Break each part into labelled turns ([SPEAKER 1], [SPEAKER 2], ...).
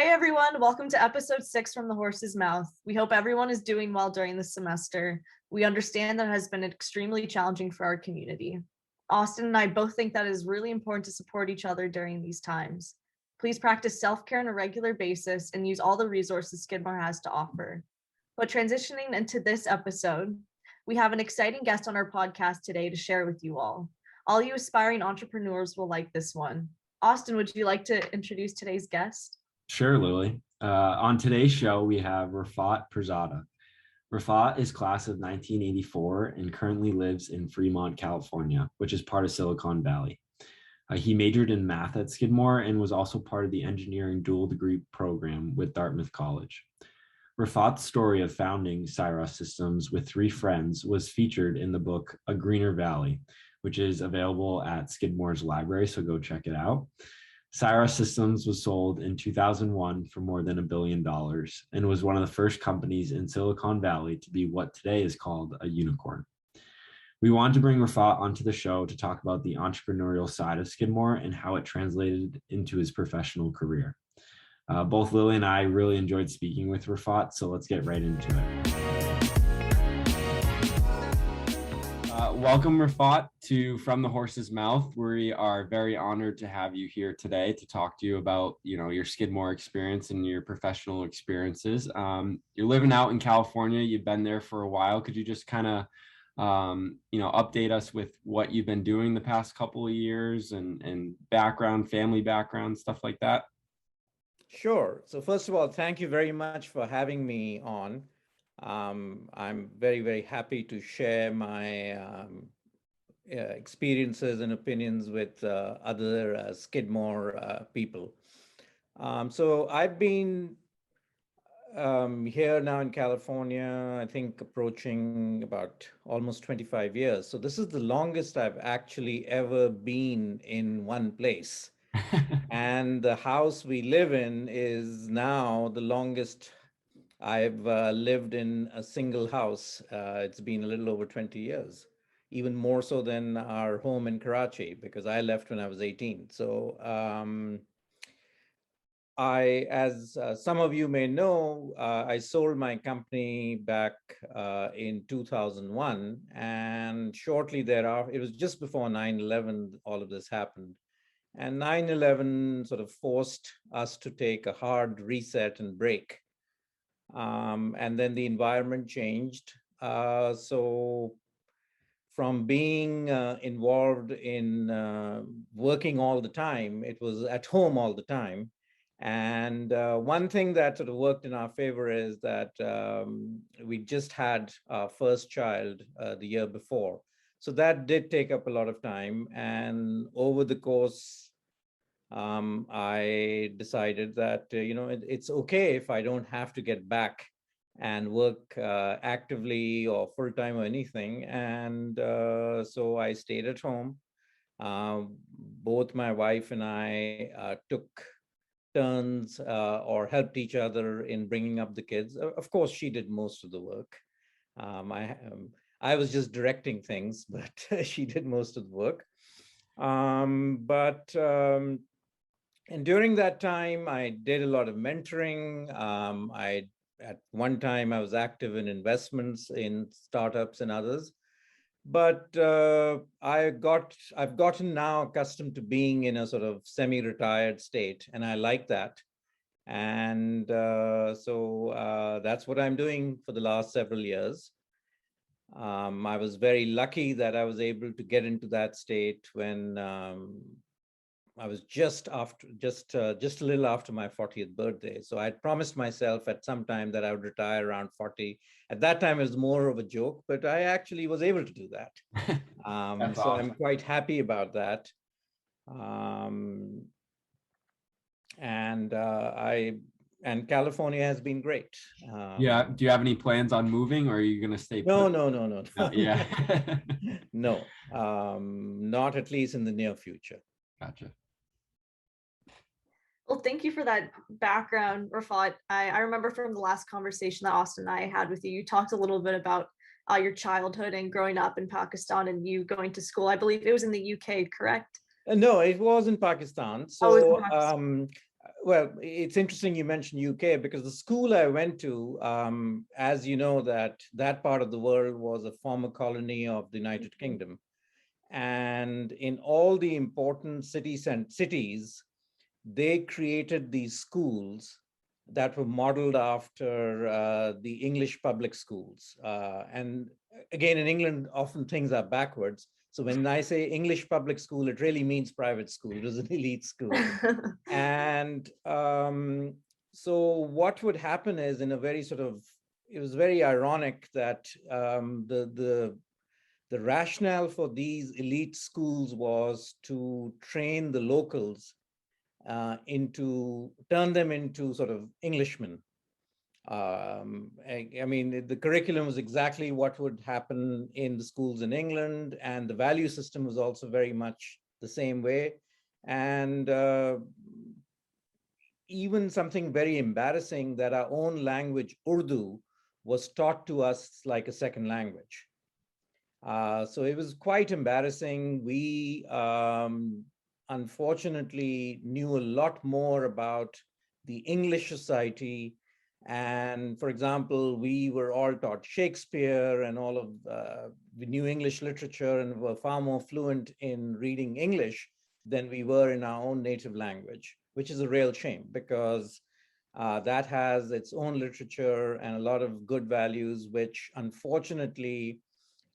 [SPEAKER 1] Hey everyone, welcome to episode 6 from the horse's mouth. We hope everyone is doing well during this semester. We understand that it has been extremely challenging for our community. Austin and I both think that it is really important to support each other during these times. Please practice self-care on a regular basis and use all the resources Skidmore has to offer. But transitioning into this episode, we have an exciting guest on our podcast today to share with you all. All you aspiring entrepreneurs will like this one. Austin, would you like to introduce today's guest?
[SPEAKER 2] Sure, Lily. On today's show, we have Rafat Pirzada. Rafat is class of 1984 and currently lives in Fremont, California, which is part of Silicon Valley. He majored in math at Skidmore and was also part of the engineering dual degree program with Dartmouth College. Rafat's story of founding Cyras Systems with 3 friends was featured in the book A Greener Valley, which is available at Skidmore's library, so go check it out. Cyras Systems was sold in 2001 for more than $1 billion and was one of the first companies in Silicon Valley to be what today is called a unicorn. We wanted to bring Rafat onto the show to talk about the entrepreneurial side of Skidmore and how it translated into his professional career. Both Lily and I really enjoyed speaking with Rafat, so let's get right into it. Welcome, Rafat, to From the Horse's Mouth. We are very honored to have you here today to talk to you about, your Skidmore experience and your professional experiences. You're living out in California. You've been there for a while. Could you just kind of, update us with what you've been doing the past couple of years and background, family background, stuff like that?
[SPEAKER 3] Sure. So first of all, thank you very much for having me on. I'm very, very happy to share my experiences and opinions with other Skidmore people. So I've been here now in California, I think approaching about almost 25 years. So this is the longest I've actually ever been in one place. And the house we live in is now the longest I've lived in a single house. It's been a little over 20 years, even more so than our home in Karachi, because I left when I was 18. So as some of you may know, I sold my company back in 2001. And shortly thereafter, it was just before 9/11, all of this happened. And 9/11 sort of forced us to take a hard reset and break. And then the environment changed. So from being involved in working all the time, it was at home all the time. And one thing that sort of worked in our favor is that we just had our first child the year before. So that did take up a lot of time. And over the course, I decided that, it's okay if I don't have to get back and work actively or full-time or anything. And so I stayed at home. Both my wife and I took turns or helped each other in bringing up the kids. Of course, she did most of the work. I was just directing things, but she did most of the work. And during that time, I did a lot of mentoring. At one time, I was active in investments in startups and others. But I've gotten now accustomed to being in a sort of semi-retired state, and I like that. And so that's what I'm doing for the last several years. I was very lucky that I was able to get into that state when I was just a little after my 40th birthday. So I promised myself at some time that I would retire around 40. At that time, it was more of a joke, but I actually was able to do that. So awesome. I'm quite happy about that. And California has been great.
[SPEAKER 2] Yeah. Do you have any plans on moving, or are you going to stay?
[SPEAKER 3] No.
[SPEAKER 2] Yeah.
[SPEAKER 3] No, not at least in the near future.
[SPEAKER 2] Gotcha.
[SPEAKER 1] Well, thank you for that background, Rafat. I remember from the last conversation that Austin and I had with you, you talked a little bit about your childhood and growing up in Pakistan and you going to school. I believe it was in the UK, correct?
[SPEAKER 3] No, it was in Pakistan. So Well, it's interesting you mentioned UK because the school I went to, as you know, that part of the world was a former colony of the United Kingdom. And in all the important cities, they created these schools that were modeled after the English public schools. And again, in England, often things are backwards. So when I say English public school, it really means private school. It was an elite school. And so what would happen is in a very sort of, it was very ironic that the rationale for these elite schools was to train the locals turn them into sort of Englishmen. I mean, the curriculum was exactly what would happen in the schools in England, and the value system was also very much the same way. And even something very embarrassing, that our own language, Urdu, was taught to us like a second language. So it was quite embarrassing. We unfortunately knew a lot more about the English society. And for example, we were all taught Shakespeare and all of we knew English literature and were far more fluent in reading English than we were in our own native language, which is a real shame because that has its own literature and a lot of good values, which unfortunately,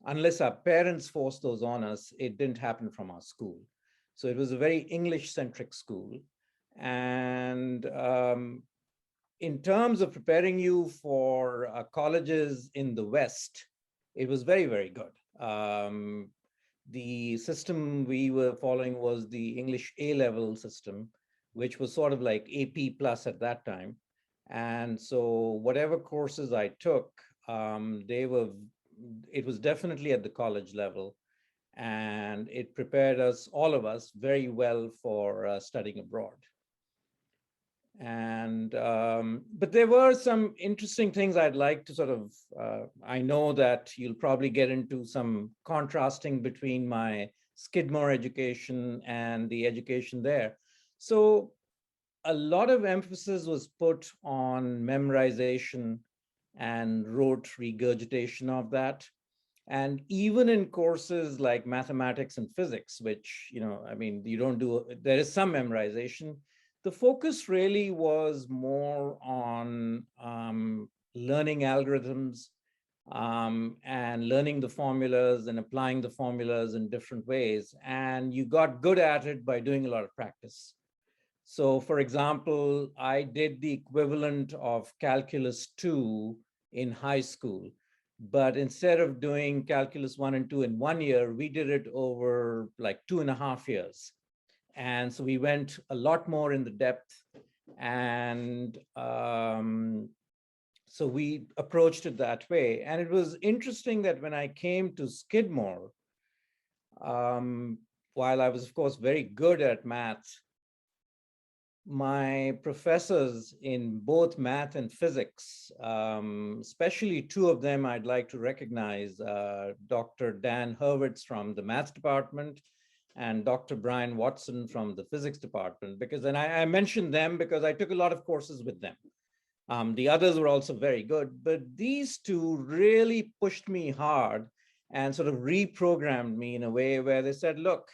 [SPEAKER 3] unless our parents forced those on us, it didn't happen from our school. So it was a very English-centric school. And in terms of preparing you for colleges in the West, it was very, very good. The system we were following was the English A-level system, which was sort of like AP plus at that time. And so whatever courses I took, it was definitely at the college level, and it prepared us, all of us, very well for studying abroad. And but there were some interesting things I'd like to sort of, I know that you'll probably get into some contrasting between my Skidmore education and the education there. So a lot of emphasis was put on memorization and rote regurgitation of that. And even in courses like mathematics and physics, which, you know, I mean, you don't do, there is some memorization. The focus really was more on learning algorithms and learning the formulas and applying the formulas in different ways. And you got good at it by doing a lot of practice. So for example, I did the equivalent of Calculus 2 in high school. But instead of doing Calculus 1 and 2 in 1 year, we did it over like 2.5 years. And so we went a lot more in the depth. And so we approached it that way. And it was interesting that when I came to Skidmore, while I was, of course, very good at math, my professors in both math and physics, especially two of them I'd like to recognize, Dr. Dan Hurwitz from the math department and Dr. Brian Watson from the physics department, because, and I mentioned them because I took a lot of courses with them. The others were also very good, but these two really pushed me hard and sort of reprogrammed me in a way where they said, look,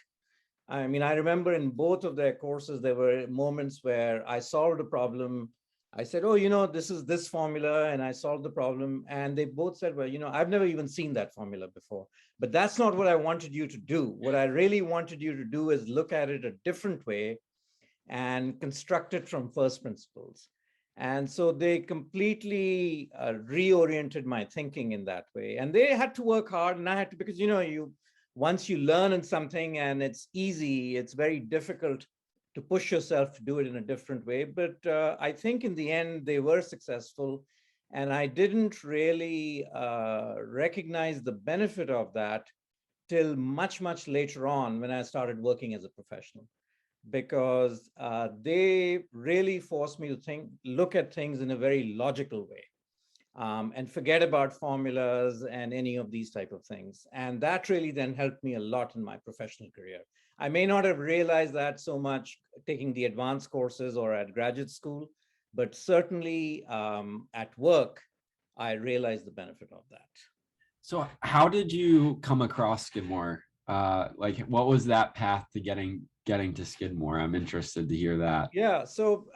[SPEAKER 3] I mean, I remember in both of their courses, there were moments where I solved a problem. I said, oh, you know, this is this formula, and I solved the problem. And they both said, well, you know, I've never even seen that formula before, but that's not what I wanted you to do. What I really wanted you to do is look at it a different way and construct it from first principles. And so they completely reoriented my thinking in that way. And they had to work hard, and I had to, because, you know, once you learn in something and it's easy, it's very difficult to push yourself to do it in a different way. But I think in the end, they were successful. And I didn't really recognize the benefit of that till much, much later on when I started working as a professional, because they really forced me to look at things in a very logical way. And forget about formulas and any of these type of things. And that really then helped me a lot in my professional career. I may not have realized that so much taking the advanced courses or at graduate school, but certainly at work, I realized the benefit of that.
[SPEAKER 2] So how did you come across Skidmore? Like what was that path to getting to Skidmore? I'm interested to hear that.
[SPEAKER 3] Yeah, so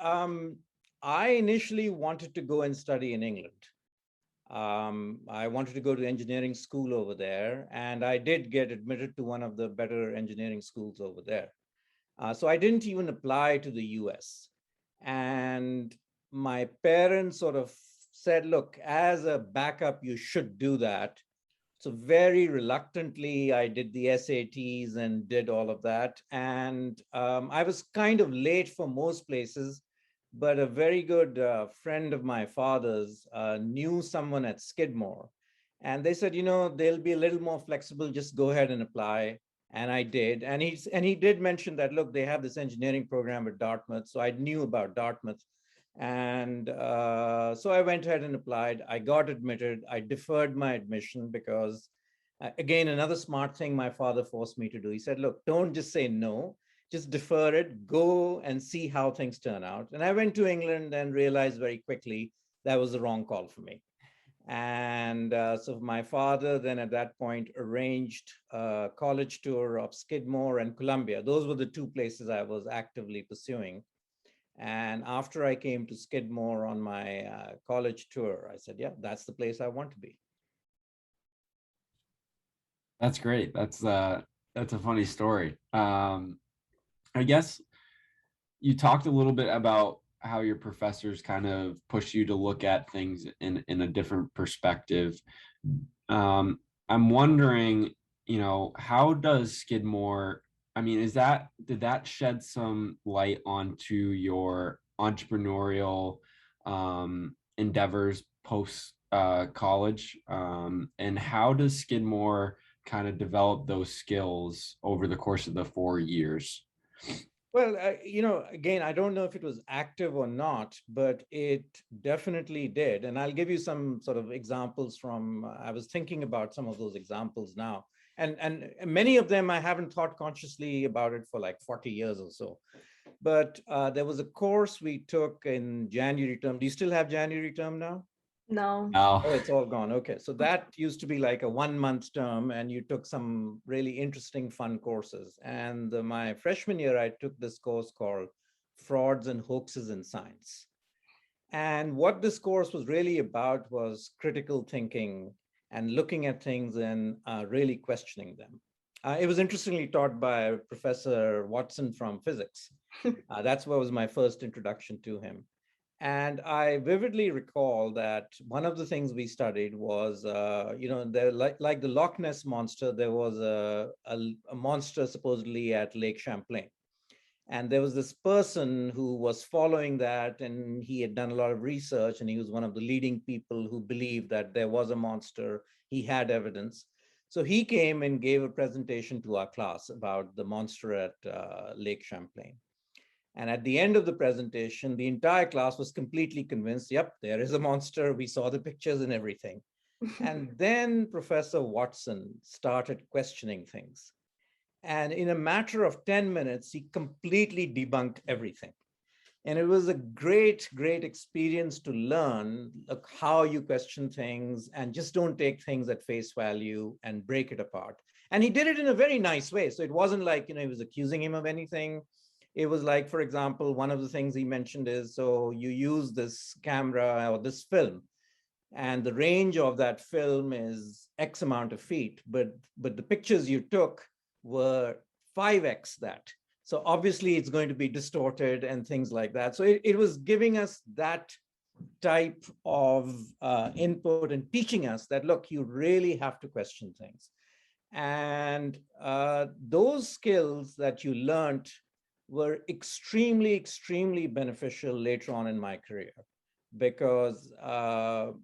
[SPEAKER 3] I initially wanted to go and study in England. I wanted to go to engineering school over there, and I did get admitted to one of the better engineering schools over there. So I didn't even apply to the US. And my parents sort of said, look, as a backup, you should do that. So very reluctantly, I did the SATs and did all of that. And I was kind of late for most places, but a very good friend of my father's knew someone at Skidmore. And they said, they'll be a little more flexible, just go ahead and apply. And I did. And he did mention that, look, they have this engineering program at Dartmouth. So I knew about Dartmouth. And so I went ahead and applied. I got admitted. I deferred my admission because, again, another smart thing my father forced me to do. He said, look, don't just say no, just defer it, go and see how things turn out. And I went to England and realized very quickly that was the wrong call for me. And so my father then at that point arranged a college tour of Skidmore and Columbia. Those were the two places I was actively pursuing. And after I came to Skidmore on my college tour, I said, yeah, that's the place I want to be.
[SPEAKER 2] That's great. That's a funny story. I guess you talked a little bit about how your professors kind of push you to look at things in a different perspective. I'm wondering, how does Skidmore, I mean, did that shed some light onto your entrepreneurial endeavors post college? And how does Skidmore kind of develop those skills over the course of the 4 years?
[SPEAKER 3] Well, again, I don't know if it was active or not, but it definitely did. And I'll give you some sort of examples from, I was thinking about some of those examples now. And many of them, I haven't thought consciously about it for like 40 years or so. But there was a course we took in January term. Do you still have January term now?
[SPEAKER 1] No.
[SPEAKER 2] No.
[SPEAKER 3] Oh, it's all gone. Okay. So that used to be like a 1-month term, and you took some really interesting, fun courses. And my freshman year, I took this course called Frauds and Hoaxes in Science. And what this course was really about was critical thinking and looking at things and really questioning them. It was interestingly taught by Professor Watson from physics. That's what was my first introduction to him. And I vividly recall that one of the things we studied was, there, like the Loch Ness monster, there was a monster supposedly at Lake Champlain. And there was this person who was following that, and he had done a lot of research, and he was one of the leading people who believed that there was a monster. He had evidence. So he came and gave a presentation to our class about the monster at Lake Champlain. And at the end of the presentation, the entire class was completely convinced, yep, there is a monster. We saw the pictures and everything. And then Professor Watson started questioning things. And in a matter of 10 minutes, he completely debunked everything. And it was a great, great experience to learn how you question things and just don't take things at face value and break it apart. And he did it in a very nice way. So it wasn't like, he was accusing him of anything. It was like, for example, one of the things he mentioned is, so you use this camera or this film, and the range of that film is X amount of feet, but the pictures you took were 5X that. So obviously it's going to be distorted and things like that. So it was giving us that type of input and teaching us that, look, you really have to question things. And those skills that you learned were extremely, extremely beneficial later on in my career, because so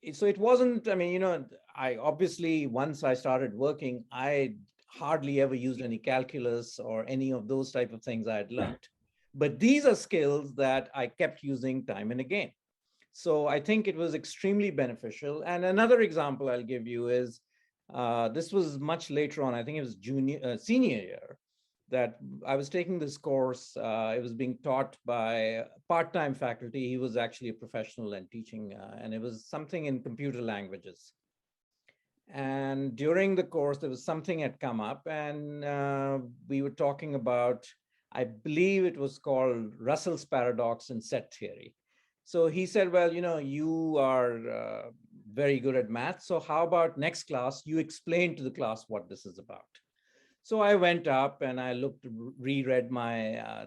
[SPEAKER 3] it wasn't, I obviously, once I started working, I hardly ever used any calculus or any of those type of things I had learned. But these are skills that I kept using time and again. So I think it was extremely beneficial. And another example I'll give you is, this was much later on, I think it was senior year. that I was taking this course. It was being taught by part-time faculty. He was actually a professional and teaching, and it was something in computer languages. And during the course, there was something had come up, and we were talking about, I believe it was called Russell's paradox in set theory. So he said, well, you are very good at math. So how about next class, you explain to the class what this is about. So I went up and I reread my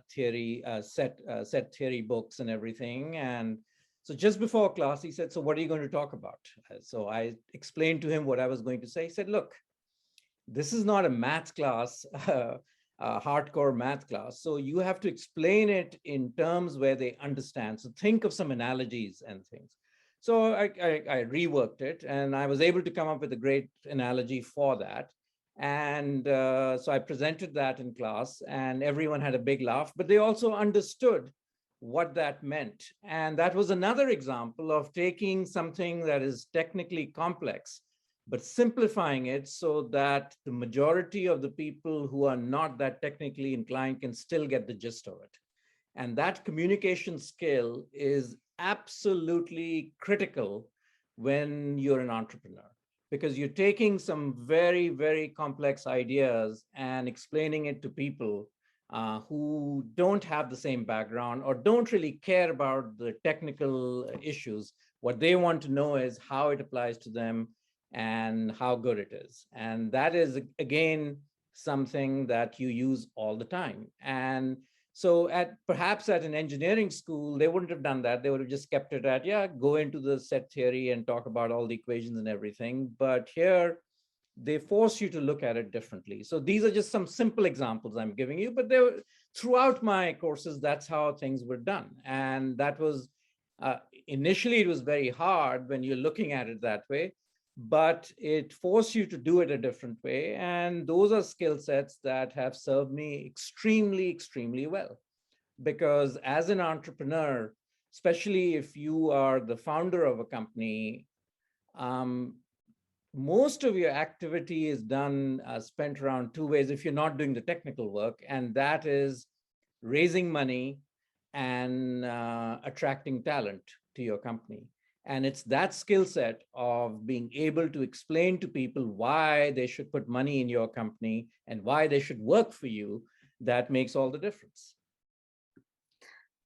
[SPEAKER 3] set theory books and everything. And so just before class, he said, so what are you going to talk about? So I explained to him what I was going to say. He said, look, this is not a math class, a hardcore math class. So you have to explain it in terms where they understand. So think of some analogies and things. So I reworked it, and I was able to come up with a great analogy for that. And so I presented that in class, and everyone had a big laugh, but they also understood what that meant. And that was another example of taking something that is technically complex, but simplifying it so that the majority of the people who are not that technically inclined can still get the gist of it. And that communication skill is absolutely critical when you're an entrepreneur, because you're taking some very, very complex ideas and explaining it to people who don't have the same background or don't really care about the technical issues. What they want to know is how it applies to them and how good it is. And that is, again, something that you use all the time. And so perhaps at an engineering school, they wouldn't have done that. They would have just kept it at, yeah, go into the set theory and talk about all the equations and everything. But here, they force you to look at it differently. So these are just some simple examples I'm giving you, but throughout my courses, that's how things were done. And that was, initially, it was very hard when you're looking at it that way, but it forced you to do it a different way. And those are skill sets that have served me extremely, extremely well. Because as an entrepreneur, especially if you are the founder of a company, most of your activity is done, spent around two ways if you're not doing the technical work, and that is raising money and attracting talent to your company. And it's that skill set of being able to explain to people why they should put money in your company and why they should work for you that makes all the difference.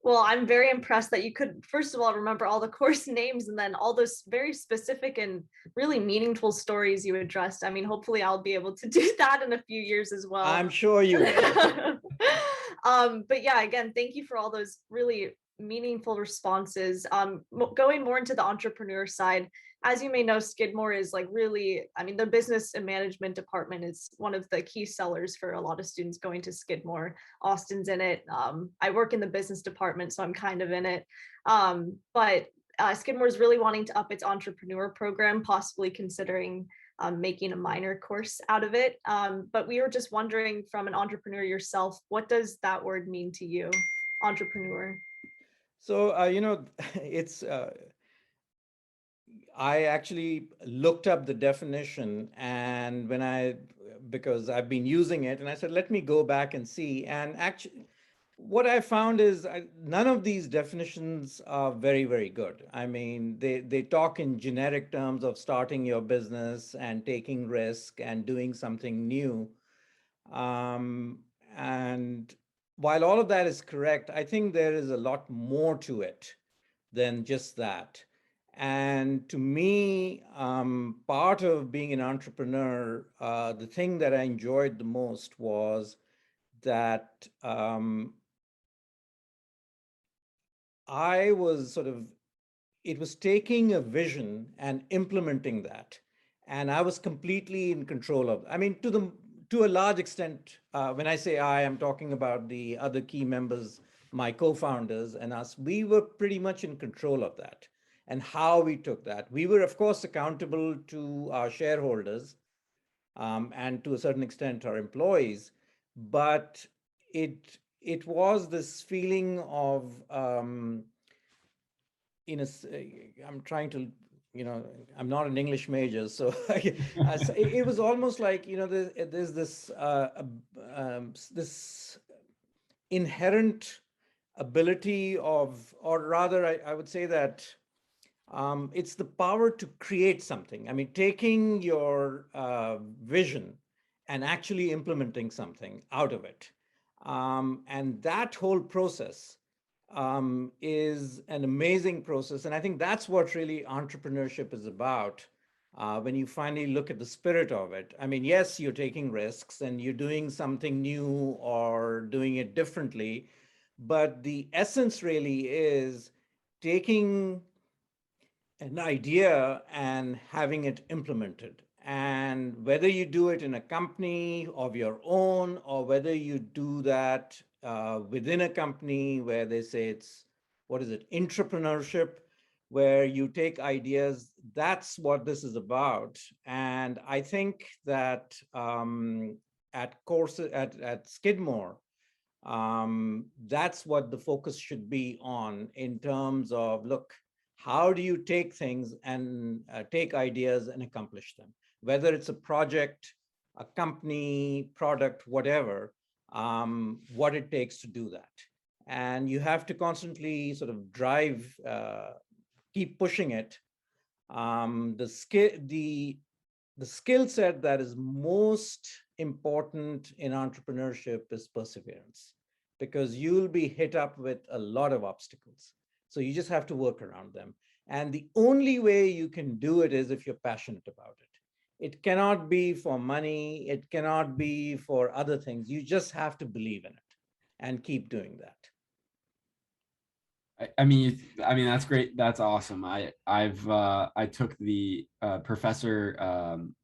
[SPEAKER 1] Well, I'm very impressed that you could, first of all, remember all the course names and then all those very specific and really meaningful stories you addressed. I mean, hopefully I'll be able to do that in a few years as well.
[SPEAKER 3] I'm sure you will.
[SPEAKER 1] But yeah, again, thank you for all those really meaningful responses. Going more into the entrepreneur side, as you may know, Skidmore is like really, I mean, the business and management department is one of the key sellers for a lot of students going to Skidmore. Austin's in it. I work in the business department, so I'm kind of in it. But Skidmore is really wanting to up its entrepreneur program, possibly considering making a minor course out of it. But we were just wondering, from an entrepreneur yourself, what does that word mean to you, entrepreneur?
[SPEAKER 3] So, it's, I actually looked up the definition, and because I've been using it, and I said, let me go back and see. And actually, what I found is none of these definitions are very, very good. I mean, they talk in generic terms of starting your business and taking risk and doing something new. And while all of that is correct, I think there is a lot more to it than just that. And to me, part of being an entrepreneur, the thing that I enjoyed the most was that I was it was taking a vision and implementing that. And I was completely in control of, I mean, to a large extent, when I say I'm talking about the other key members, my co-founders and us, we were pretty much in control of that and how we took that. We were, of course, accountable to our shareholders and to a certain extent our employees, but it was this feeling of, I'm trying to I'm not an English major, so it was almost like, there's this inherent ability of, or rather, I would say that it's the power to create something. I mean, taking your vision and actually implementing something out of it. And that whole process is an amazing process. And I think that's what really entrepreneurship is about. When you finally look at the spirit of it, I mean, yes, you're taking risks and you're doing something new or doing it differently, but the essence really is taking an idea and having it implemented. And whether you do it in a company of your own, or whether you do that within a company where they say it's, what is it, entrepreneurship, where you take ideas, that's what this is about. And I think that at Skidmore, that's what the focus should be on, in terms of, look, how do you take things and take ideas and accomplish them? Whether it's a project, a company, product, whatever, what it takes to do that. And you have to constantly sort of drive, keep pushing it. The skill set that is most important in entrepreneurship is perseverance, because you'll be hit up with a lot of obstacles. So you just have to work around them. And the only way you can do it is if you're passionate about it. It cannot be for money. It cannot be for other things. You just have to believe in it and keep doing that.
[SPEAKER 2] I mean, that's great. That's awesome. I took the Professor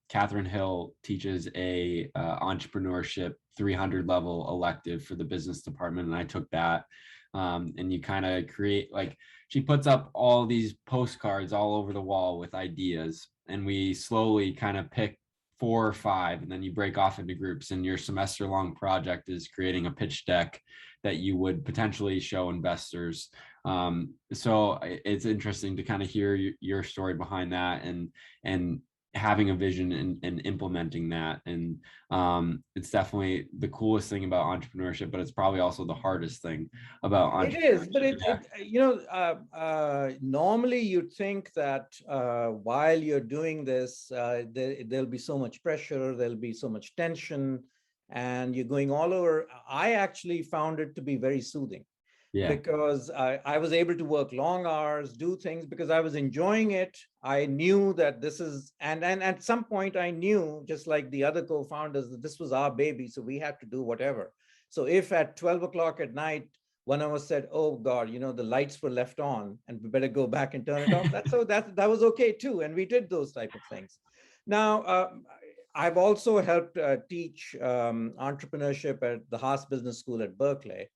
[SPEAKER 2] Catherine Hill teaches a entrepreneurship 300 level elective for the business department, and I took that. And you kind of create, like, she puts up all these postcards all over the wall with ideas, and we slowly kind of pick 4 or 5, and then you break off into groups, and your semester long project is creating a pitch deck that you would potentially show investors. So it's interesting to kind of hear your story behind that, and having a vision and implementing that. And it's definitely the coolest thing about entrepreneurship, but it's probably also the hardest thing about entrepreneurship.
[SPEAKER 3] It is, but normally you'd think that while you're doing this, there'll be so much pressure, there'll be so much tension, and you're going all over. I actually found it to be very soothing. Yeah. Because I was able to work long hours, do things because I was enjoying it. I knew that this is, and at some point I knew, just like the other co-founders, that this was our baby, so we had to do whatever. So if at 12 o'clock at night, one of us said, oh God, the lights were left on and we better go back and turn it off, that was okay too. And we did those type of things. Now, I've also helped teach entrepreneurship at the Haas Business School at Berkeley.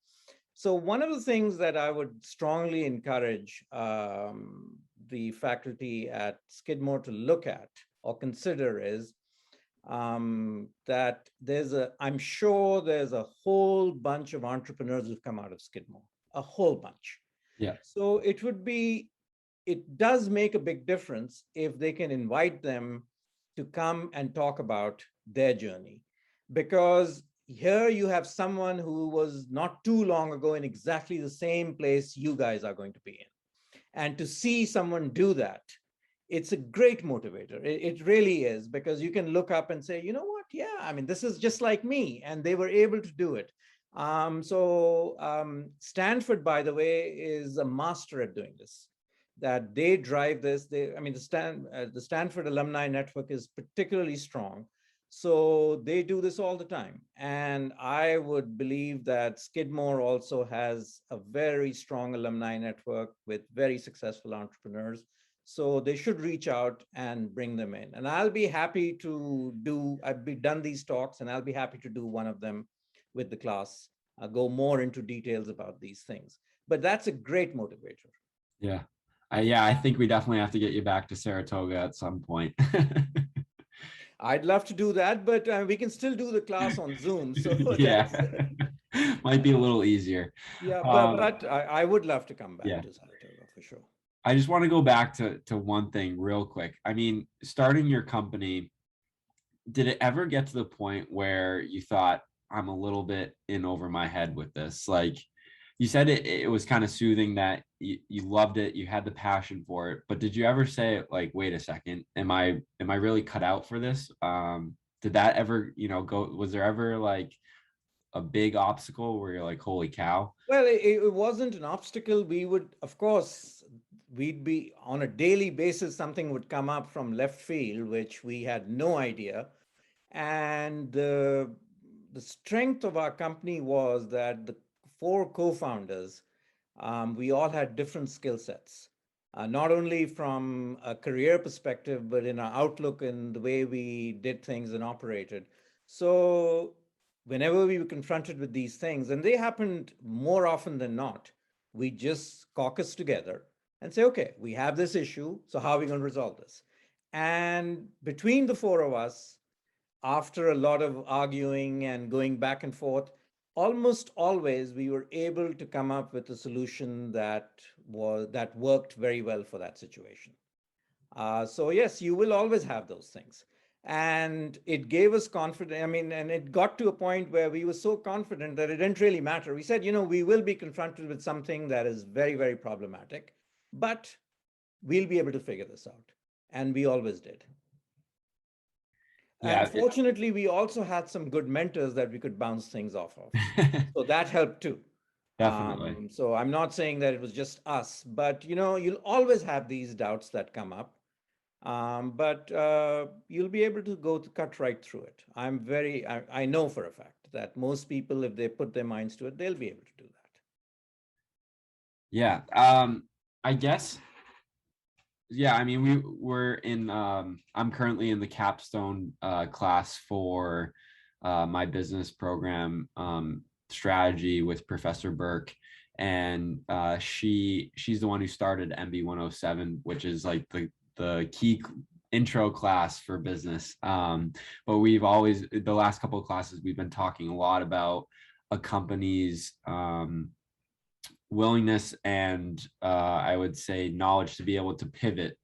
[SPEAKER 3] So one of the things that I would strongly encourage the faculty at Skidmore to look at or consider is that I'm sure there's a whole bunch of entrepreneurs who've come out of Skidmore, a whole bunch. Yeah. So it does make a big difference if they can invite them to come and talk about their journey, because here you have someone who was not too long ago in exactly the same place you guys are going to be in. And to see someone do that, it's a great motivator. It really is, because you can look up and say, you know what? Yeah, I mean, this is just like me. And they were able to do it. Stanford, by the way, is a master at doing this, that they drive this. The Stanford alumni network is particularly strong. So they do this all the time. And I would believe that Skidmore also has a very strong alumni network with very successful entrepreneurs. So they should reach out and bring them in. And I'll be happy to I've done these talks, and I'll be happy to do one of them with the class, go more into details about these things. But that's a great motivator.
[SPEAKER 2] Yeah. I think we definitely have to get you back to Saratoga at some point.
[SPEAKER 3] I'd love to do that, but we can still do the class on Zoom. So
[SPEAKER 2] yeah, might be a little easier.
[SPEAKER 3] Yeah, but I would love to come back to Saratoga for sure.
[SPEAKER 2] I just want to go back to one thing real quick. I mean, starting your company, did it ever get to the point where you thought, I'm a little bit in over my head with this? Like you said, it was kind of soothing that you loved it, you had the passion for it, but did you ever say like, wait a second, am I really cut out for this? Did that ever, go, was there ever like a big obstacle where you're like, holy cow?
[SPEAKER 3] Well, it wasn't an obstacle. We would, of course, we'd be on a daily basis, something would come up from left field, which we had no idea. And the strength of our company was that the four co-founders, we all had different skill sets, not only from a career perspective, but in our outlook and the way we did things and operated. So whenever we were confronted with these things, and they happened more often than not, we just caucus together and say, okay, we have this issue, so how are we going to resolve this? And between the four of us, after a lot of arguing and going back and forth, almost always we were able to come up with a solution that worked very well for that situation. So yes, you will always have those things. And it gave us confidence. I mean, and it got to a point where we were so confident that it didn't really matter. We said, we will be confronted with something that is very, very problematic, but we'll be able to figure this out. And we always did.
[SPEAKER 2] Yeah,
[SPEAKER 3] and fortunately, we also had some good mentors that we could bounce things off of. So that helped too.
[SPEAKER 2] Definitely.
[SPEAKER 3] So I'm not saying that it was just us, but you'll always have these doubts that come up. But you'll be able to cut right through it. I know for a fact that most people, if they put their minds to it, they'll be able to do that.
[SPEAKER 2] Yeah. I guess, yeah, I mean, I'm currently in the capstone class for my business program strategy with Professor Burke. And she's the one who started MB 107, which is like the key intro class for business. But the last couple of classes, we've been talking a lot about a company's willingness and I would say knowledge to be able to pivot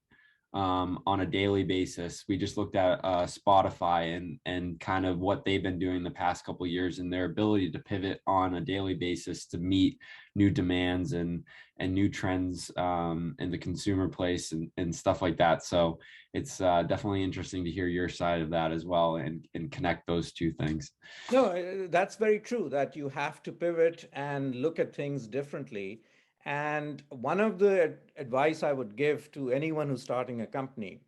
[SPEAKER 2] on a daily basis. We just looked at Spotify and kind of what they've been doing the past couple of years and their ability to pivot on a daily basis to meet new demands and new trends in the consumer place and stuff like that. So it's definitely interesting to hear your side of that as well and connect those two things.
[SPEAKER 3] No, that's very true, that you have to pivot and look at things differently. And one of the advice I would give to anyone who's starting a company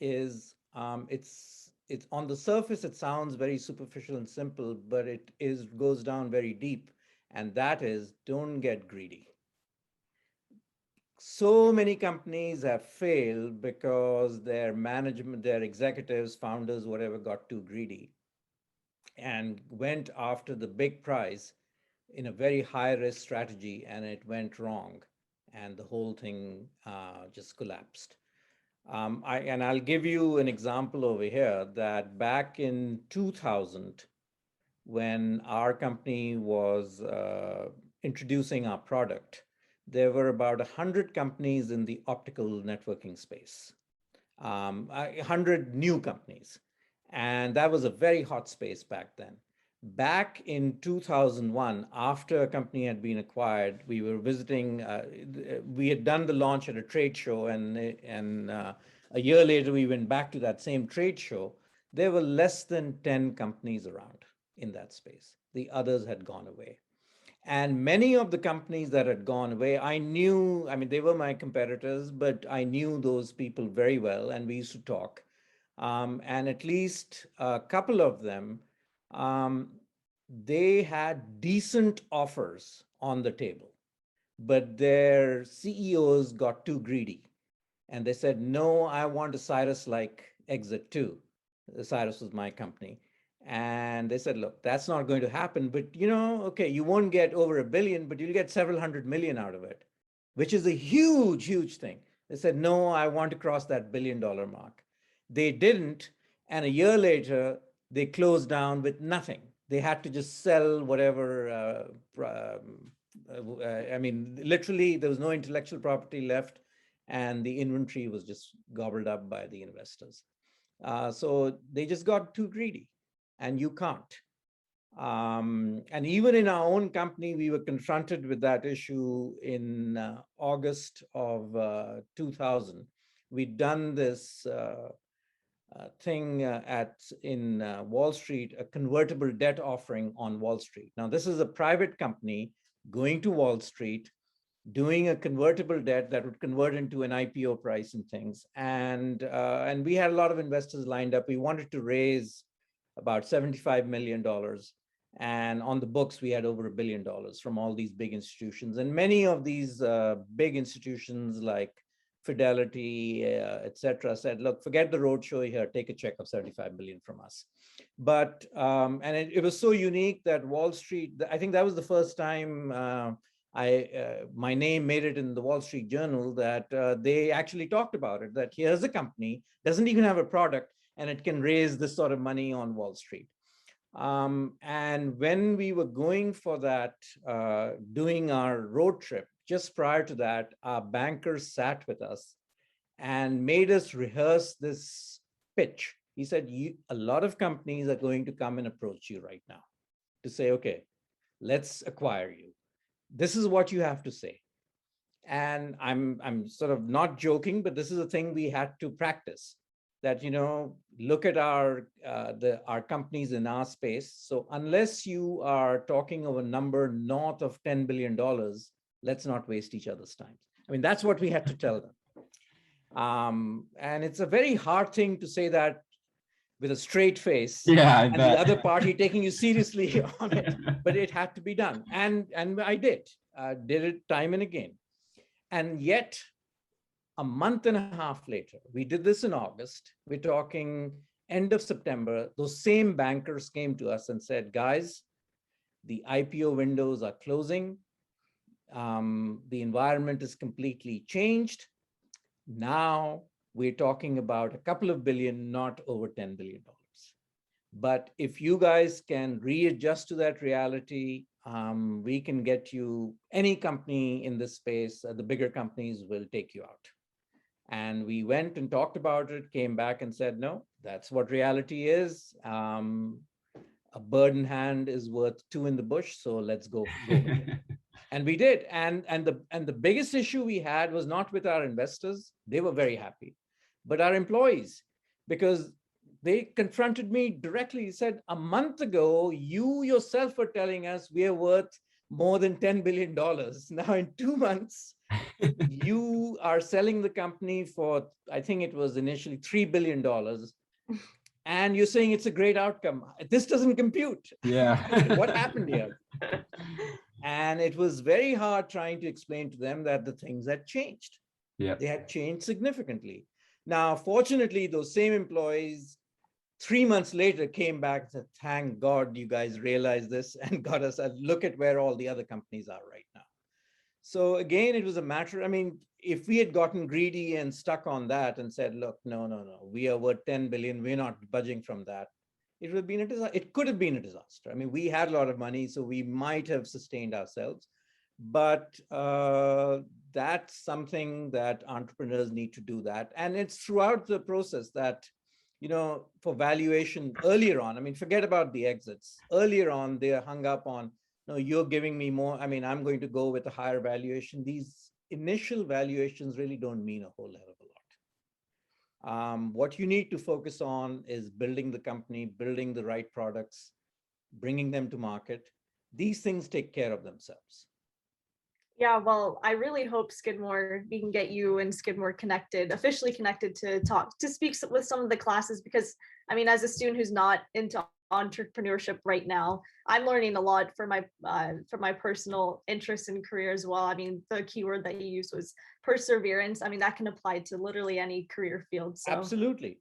[SPEAKER 3] is it's on the surface, it sounds very superficial and simple, but it goes down very deep. And that is, don't get greedy. So many companies have failed because their management, their executives, founders, whatever, got too greedy and went after the big prize in a very high risk strategy, and it went wrong, and the whole thing just collapsed. And I'll give you an example over here that back in 2000, when our company was introducing our product, there were about 100 companies in the optical networking space, 100 new companies. And that was a very hot space back then. Back in 2001, after a company had been acquired, we were visiting, we had done the launch at a trade show, and a year later, we went back to that same trade show. There were less than 10 companies around in that space. The others had gone away. And many of the companies that had gone away, I mean, they were my competitors, but I knew those people very well, and we used to talk. And at least a couple of them, they had decent offers on the table, but their CEOs got too greedy. And they said, no, I want a Cyras-like exit too. Cyras was my company. And they said, look, that's not going to happen, but okay, you won't get over $1 billion, but you'll get several hundred million out of it, which is a huge, huge thing. They said, no, I want to cross that $1 billion mark. They didn't. And a year later, they closed down with nothing. They had to just sell whatever, I mean, literally, there was no intellectual property left. and the inventory was just gobbled up by the investors. So they just got too greedy, and you can't. And even in our own company, we were confronted with that issue in August of 2000. We'd done this thing in Wall Street, a convertible debt offering on Wall Street. Now, this is a private company going to Wall Street, doing a convertible debt that would convert into an IPO price and things. And we had a lot of investors lined up. We wanted to raise about $75 million. And on the books, we had over $1 billion from all these big institutions. And many of these big institutions like Fidelity, et cetera, said, look, forget the roadshow here, take a check of $75 million from us. But, and it was so unique that Wall Street, I think that was the first time my name made it in the Wall Street Journal, that they actually talked about it, that here's a company, doesn't even have a product, and it can raise this sort of money on Wall Street. And when we were going for that, doing our road trip, just prior to that, our bankers sat with us and made us rehearse this pitch. He said, a lot of companies are going to come and approach you right now to say, okay, let's acquire you. This is what you have to say. And I'm sort of not joking, but this is a thing we had to practice. That, look at our companies in our space. So unless you are talking of a number north of $10 billion, let's not waste each other's time. I mean, that's what we had to tell them. And it's a very hard thing to say that with a straight face, and the other party taking you seriously on it, but it had to be done. And I did it time and again. And yet, a month and a half later, we did this in August, we're talking end of September, those same bankers came to us and said, guys, the IPO windows are closing. The environment is completely changed. Now we're talking about a couple of billion, not over $10 billion. But if you guys can readjust to that reality, we can get you, any company in this space, the bigger companies will take you out. And we went and talked about it, came back and said, no, that's what reality is. A bird in hand is worth two in the bush, so let's go with it. And we did. And the biggest issue we had was not with our investors. They were very happy, but our employees, because they confronted me directly. He said, a month ago, you yourself were telling us we are worth more than $10 billion. Now in 2 months, you are selling the company for, I think it was initially $3 billion. And you're saying it's a great outcome. This doesn't compute.
[SPEAKER 2] Yeah.
[SPEAKER 3] What happened here? And it was very hard trying to explain to them that the things had changed.
[SPEAKER 2] Yeah.
[SPEAKER 3] They had changed significantly. Now, fortunately, those same employees 3 months later came back and said, thank God you guys realized this and got us a look at where all the other companies are right now. So again, it was a matter, I mean, if we had gotten greedy and stuck on that and said, look, no, we are worth 10 billion, we're not budging from that, it would have been a disaster. It could have been a disaster. I mean, we had a lot of money, so we might have sustained ourselves. But that's something that entrepreneurs need to do that. And it's throughout the process that, for valuation earlier on, I mean, forget about the exits. Earlier on, they are hung up on, no, you're giving me more. I mean, I'm going to go with a higher valuation. These initial valuations really don't mean a whole hell of a lot. What you need to focus on is building the company, building the right products, bringing them to market. These things take care of themselves.
[SPEAKER 1] Yeah, well, I really hope Skidmore, we can get you and Skidmore officially connected to speak with some of the classes, because I mean, as a student who's not into entrepreneurship right now, I'm learning a lot for my personal interest and career as well. I mean, the keyword that you used was perseverance. I mean, that can apply to literally any career field. So
[SPEAKER 3] absolutely.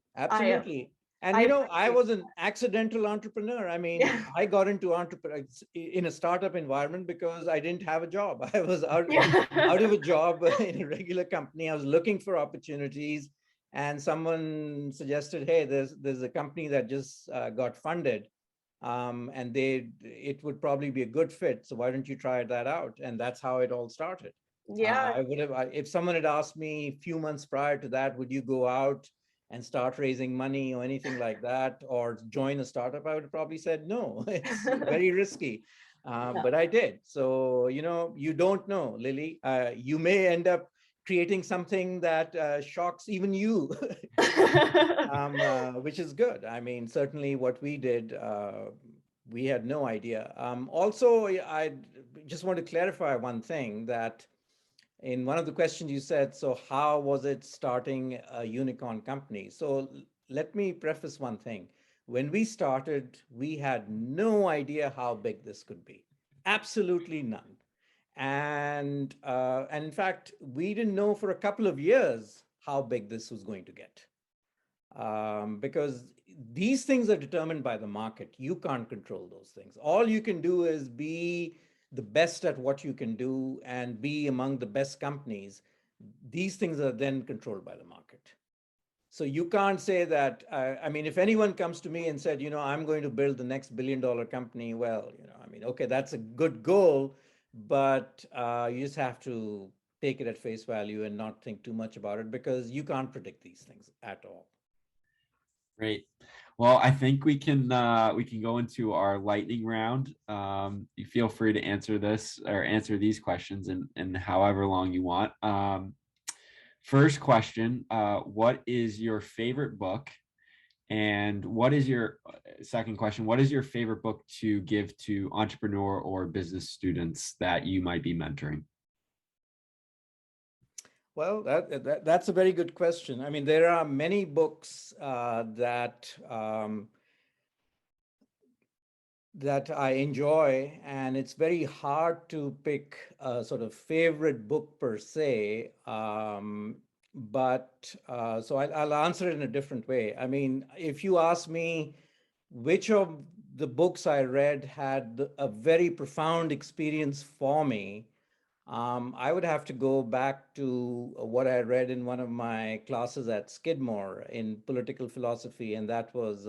[SPEAKER 3] And I was an accidental entrepreneur. I mean, yeah. I got into entrepreneur in a startup environment because I didn't have a job. I was out of a job in a regular company. I was looking for opportunities, and someone suggested, hey, there's a company that just got funded, and it would probably be a good fit. So why don't you try that out? And that's how it all started.
[SPEAKER 1] Yeah.
[SPEAKER 3] I would have, if someone had asked me a few months prior to that, would you go out and start raising money or anything like that, or join a startup, I would have probably said no. It's very risky.
[SPEAKER 1] Yeah.
[SPEAKER 3] But I did. So, you don't know, Lily. You may end up creating something that shocks even you, which is good. I mean, certainly what we did, we had no idea. Also, I just want to clarify one thing, that in one of the questions you said, so how was it starting a unicorn company? So let me preface one thing. When we started, we had no idea how big this could be. Absolutely none. And in fact, we didn't know for a couple of years how big this was going to get. Because these things are determined by the market. You can't control those things. All you can do is be the best at what you can do and be among the best companies. These things are then controlled by the market. So you can't say that, I mean, if anyone comes to me and said, I'm going to build the next billion-dollar company, well, I mean, okay, that's a good goal, but you just have to take it at face value and not think too much about it, because you can't predict these things at all.
[SPEAKER 2] Great. Well, I think we can go into our lightning round. You feel free to answer this or answer these questions in however long you want. First question, what is your favorite book? And what is your second question? What is your favorite book to give to entrepreneur or business students that you might be mentoring?
[SPEAKER 3] Well, that's a very good question. I mean, there are many books that I enjoy, and it's very hard to pick a sort of favorite book per se. But so I'll answer it in a different way. I mean, if you ask me which of the books I read had a very profound experience for me, I would have to go back to what I read in one of my classes at Skidmore in political philosophy, and that was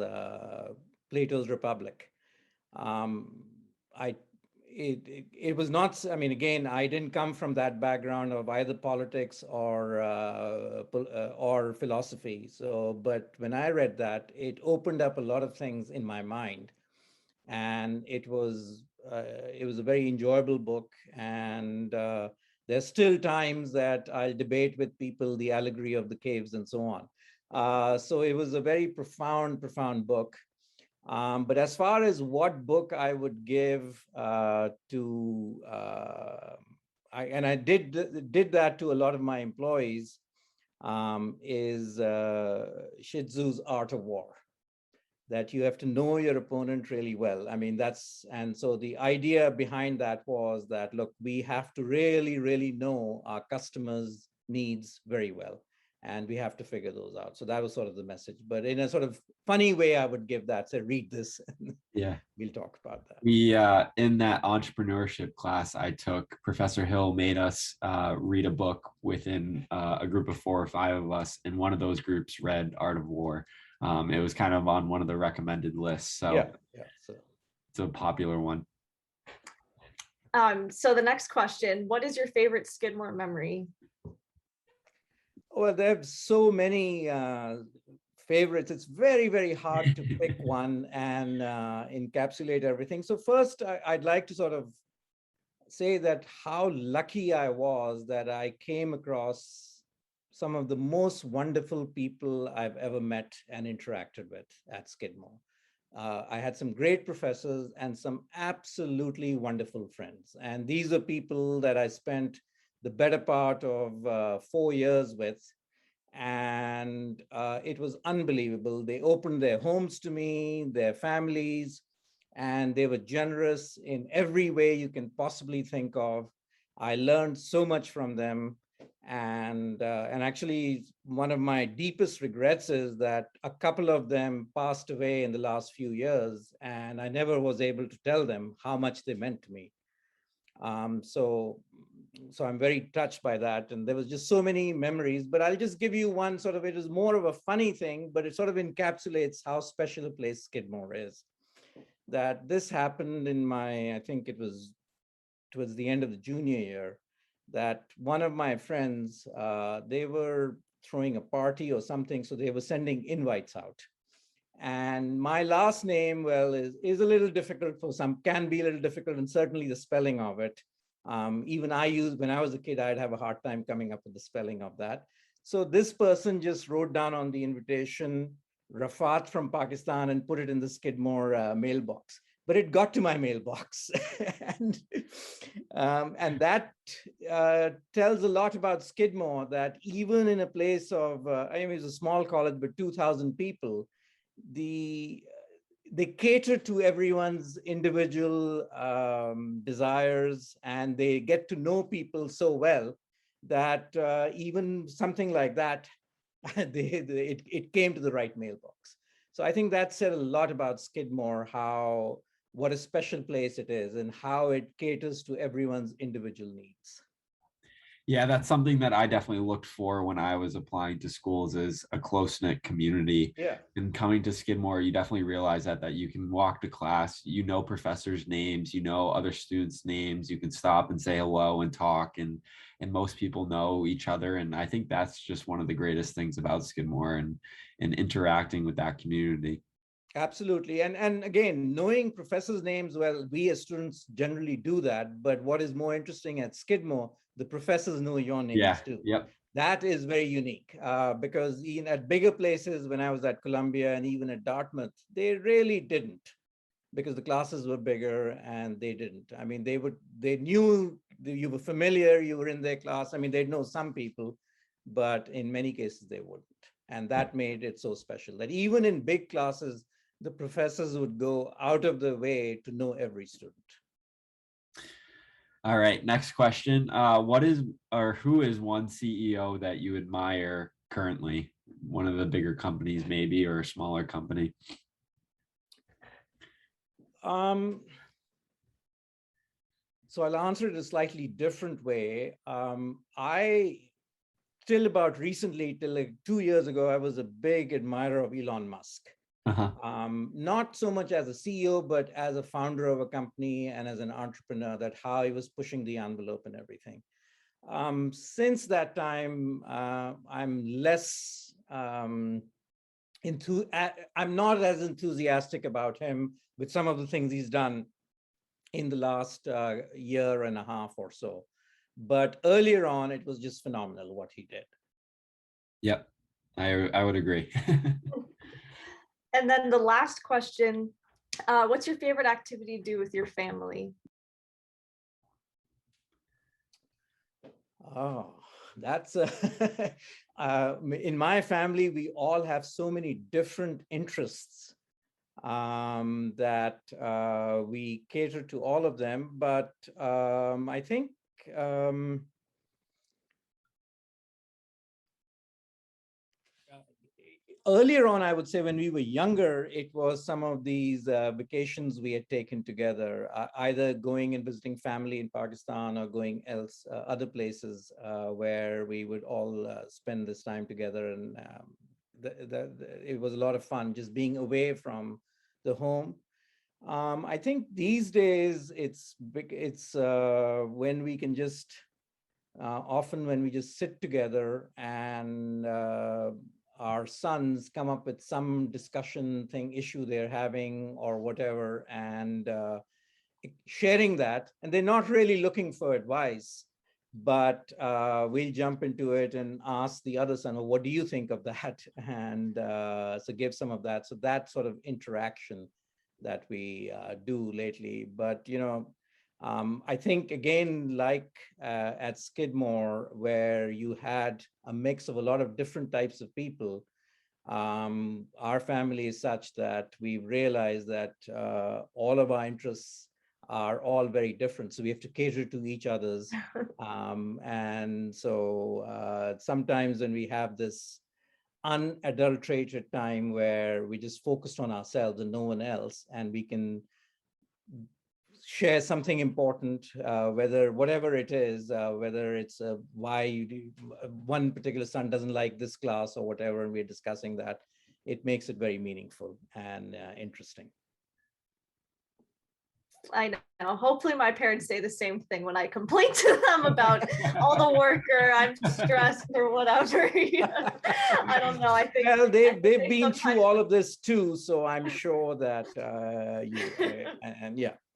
[SPEAKER 3] Plato's Republic. I it was not, I mean, again, I didn't come from that background of either politics or philosophy. So, but when I read that, it opened up a lot of things in my mind, and it was a very enjoyable book. And there's still times that I'll debate with people the allegory of the caves and so on. So it was a very profound book. But as far as what book I would give I did that to a lot of my employees, is Shih Tzu's Art of War. That you have to know your opponent really well. I mean, and so the idea behind that was that, look, we have to really, really know our customers' needs very well, and we have to figure those out. So that was sort of the message, but in a sort of funny way, I would give that, say, read this.
[SPEAKER 2] Yeah.
[SPEAKER 3] We'll talk about that.
[SPEAKER 2] We, in that entrepreneurship class I took, Professor Hill made us read a book within a group of 4 or 5 of us, and one of those groups read Art of War. It was kind of on one of the recommended lists. So
[SPEAKER 3] yeah. So
[SPEAKER 2] it's a popular one.
[SPEAKER 1] So the next question, what is your favorite Skidmore memory?
[SPEAKER 3] Well, there are so many favorites. It's very, very hard to pick one and encapsulate everything. So first, I'd like to sort of say that how lucky I was that I came across some of the most wonderful people I've ever met and interacted with at Skidmore. I had some great professors and some absolutely wonderful friends. And these are people that I spent the better part of 4 years with. And it was unbelievable. They opened their homes to me, their families, and they were generous in every way you can possibly think of. I learned so much from them. And actually, one of my deepest regrets is that a couple of them passed away in the last few years, and I never was able to tell them how much they meant to me. So I'm very touched by that. And there was just so many memories, but I'll just give you one sort of, it is more of a funny thing, but it sort of encapsulates how special a place Skidmore is. That this happened in my, I think it was towards the end of the junior year. that one of my friends, they were throwing a party or something, so they were sending invites out. And my last name, well, is a little difficult for some, can be a little difficult, and certainly the spelling of it. Even when I was a kid, I'd have a hard time coming up with the spelling of that. So this person just wrote down on the invitation, Rafat from Pakistan, and put it in the Skidmore mailbox. But it got to my mailbox. and that tells a lot about Skidmore, that even in a place of, I mean, it's a small college, but 2,000 people, they cater to everyone's individual desires, and they get to know people so well that even something like that, it came to the right mailbox. So I think that said a lot about Skidmore, what a special place it is and how it caters to everyone's individual needs.
[SPEAKER 2] Yeah, that's something that I definitely looked for when I was applying to schools, is a close-knit community.
[SPEAKER 3] Yeah.
[SPEAKER 2] And coming to Skidmore, you definitely realize that you can walk to class, you know professors' names, you know other students' names, you can stop and say hello and talk, and most people know each other. And I think that's just one of the greatest things about Skidmore, and interacting with that community.
[SPEAKER 3] Absolutely. And again, knowing professors' names, well, we as students generally do that. But what is more interesting at Skidmore, the professors know your names too.
[SPEAKER 2] Yep.
[SPEAKER 3] That is very unique because even at bigger places, when I was at Columbia and even at Dartmouth, they really didn't, because the classes were bigger and they didn't. I mean, they knew you were familiar, you were in their class. I mean, they'd know some people, but in many cases they wouldn't. And that made it so special that even in big classes, the professors would go out of their way to know every student.
[SPEAKER 2] All right, next question. Who is one CEO that you admire currently? One of the bigger companies maybe, or a smaller company?
[SPEAKER 3] So I'll answer it a slightly different way. Till about recently, till like 2 years ago, I was a big admirer of Elon Musk. Not so much as a CEO, but as a founder of a company and as an entrepreneur, that how he was pushing the envelope and everything. Since that time, I'm less, I'm not as enthusiastic about him with some of the things he's done in the last year and a half or so. But earlier on, it was just phenomenal what he did.
[SPEAKER 2] Yep, I would agree.
[SPEAKER 1] And then the last question, what's your favorite activity to do with your family?
[SPEAKER 3] Oh, that's in my family, we all have so many different interests that we cater to all of them. But I think earlier on, I would say when we were younger, it was some of these vacations we had taken together, either going and visiting family in Pakistan or going other places where we would all spend this time together. And it was a lot of fun just being away from the home. I think these days it's when we can just, often when we just sit together and our sons come up with some discussion issue they're having or whatever, and sharing that, and they're not really looking for advice, but we'll jump into it and ask the other son, oh, what do you think of that? And so give some of that. So that sort of interaction that we do lately. But, I think, again, like at Skidmore, where you had a mix of a lot of different types of people, our family is such that we've realized that all of our interests are all very different. So we have to cater to each other's. And so sometimes when we have this unadulterated time where we just focused on ourselves and no one else, and we can share something important, whatever it is, whether it's why one particular son doesn't like this class or whatever, and we're discussing that, it makes it very meaningful and interesting.
[SPEAKER 1] I know. Hopefully my parents say the same thing when I complain to them about all the work or I'm stressed or whatever. I don't know. I think
[SPEAKER 3] Well, they've
[SPEAKER 1] they
[SPEAKER 3] been through
[SPEAKER 1] sometimes-
[SPEAKER 3] all of this too, so I'm sure that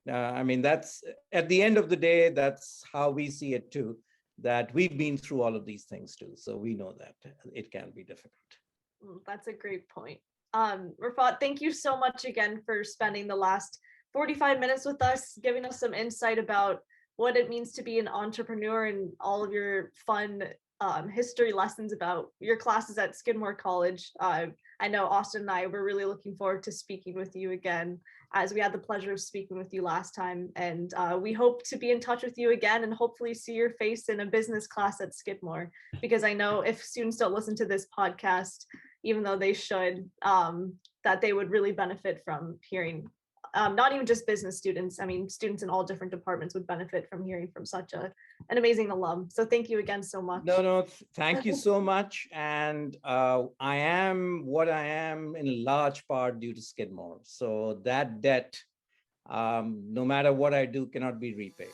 [SPEAKER 3] I mean, that's at the end of the day, that's how we see it too, that we've been through all of these things too, so we know that it can be difficult.
[SPEAKER 1] That's a great point. Rafat, thank you so much again for spending the last 45 minutes with us, giving us some insight about what it means to be an entrepreneur and all of your fun history lessons about your classes at Skidmore College. I know Austin and I were really looking forward to speaking with you again, as we had the pleasure of speaking with you last time. And we hope to be in touch with you again and hopefully see your face in a business class at Skidmore, because I know if students don't listen to this podcast, even though they should, that they would really benefit from hearing, not even just business students. I mean, students in all different departments would benefit from hearing from such an amazing alum. So thank you again so much.
[SPEAKER 3] No, thank you so much. And I am what I am in large part due to Skidmore. So that debt, no matter what I do, cannot be repaid.